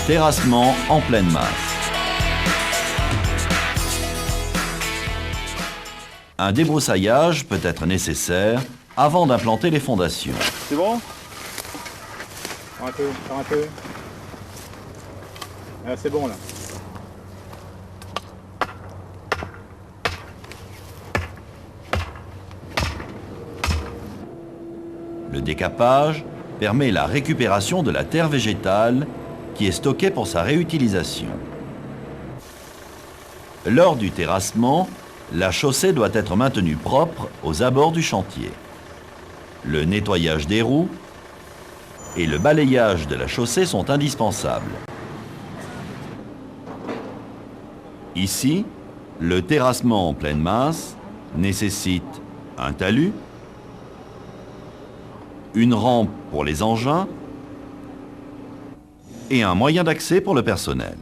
Terrassement en pleine masse. Un débroussaillage peut être nécessaire avant d'implanter les fondations. C'est bon? Encore un peu. Ah, c'est bon là. Le décapage permet la récupération de la terre végétale qui est stockée pour sa réutilisation. Lors du terrassement, la chaussée doit être maintenue propre aux abords du chantier. Le nettoyage des roues et le balayage de la chaussée sont indispensables. Ici, le terrassement en pleine masse nécessite un talus, une rampe pour les engins et un moyen d'accès pour le personnel.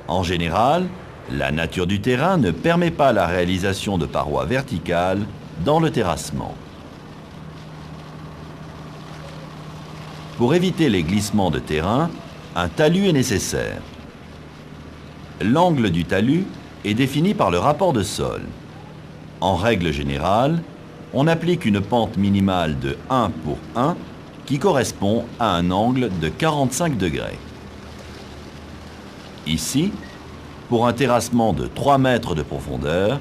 En général, la nature du terrain ne permet pas la réalisation de parois verticales dans le terrassement. Pour éviter les glissements de terrain, un talus est nécessaire. L'angle du talus est défini par le rapport de sol. En règle générale, on applique une pente minimale de 1 pour 1 qui correspond à un angle de 45 degrés. Ici, pour un terrassement de 3 mètres de profondeur,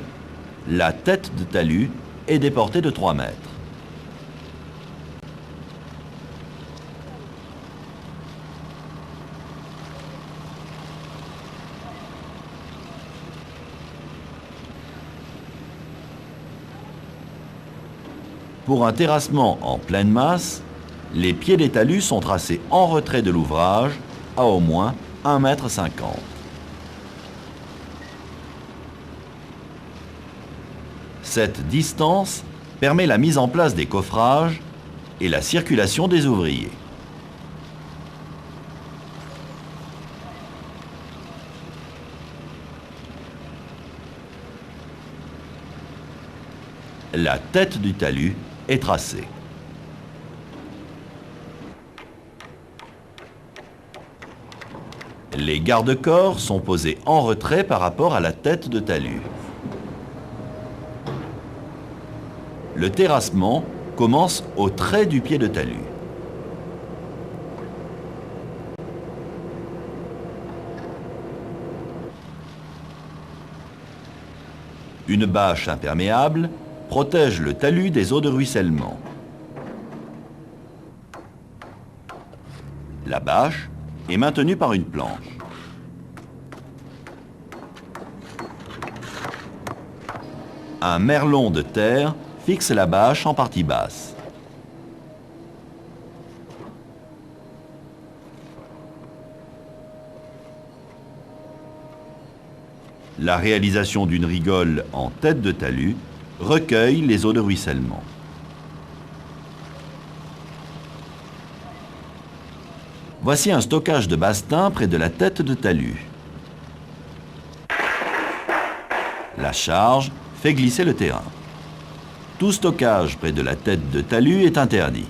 la tête de talus est déportée de 3 mètres. Pour un terrassement en pleine masse, les pieds des talus sont tracés en retrait de l'ouvrage à au moins 1,50 m. Cette distance permet la mise en place des coffrages et la circulation des ouvriers. La tête du talus est tracée. Les garde-corps sont posés en retrait par rapport à la tête de talus. Le terrassement commence au trait du pied de talus. Une bâche imperméable protège le talus des eaux de ruissellement. La bâche est maintenue par une planche. Un merlon de terre fixe la bâche en partie basse. La réalisation d'une rigole en tête de talus recueille les eaux de ruissellement. Voici un stockage de bastin près de la tête de talus. La charge fait glisser le terrain. Tout stockage près de la tête de talus est interdit.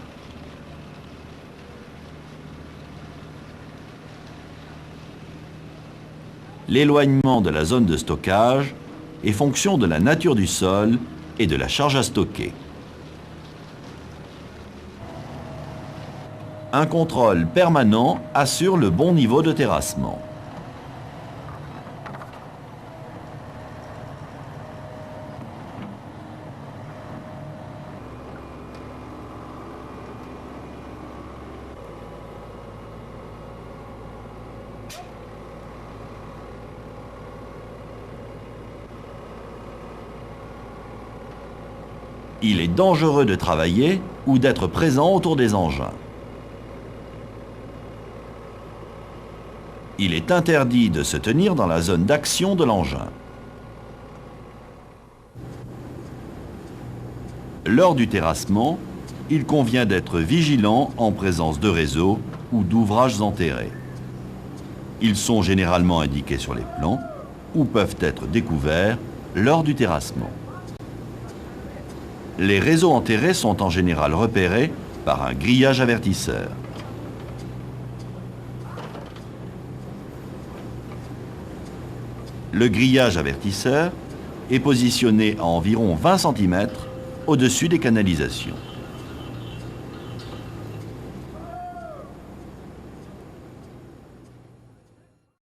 L'éloignement de la zone de stockage est fonction de la nature du sol et de la charge à stocker. Un contrôle permanent assure le bon niveau de terrassement. Il est dangereux de travailler ou d'être présent autour des engins. Il est interdit de se tenir dans la zone d'action de l'engin. Lors du terrassement, il convient d'être vigilant en présence de réseaux ou d'ouvrages enterrés. Ils sont généralement indiqués sur les plans ou peuvent être découverts lors du terrassement. Les réseaux enterrés sont en général repérés par un grillage avertisseur. Le grillage avertisseur est positionné à environ 20 cm au-dessus des canalisations.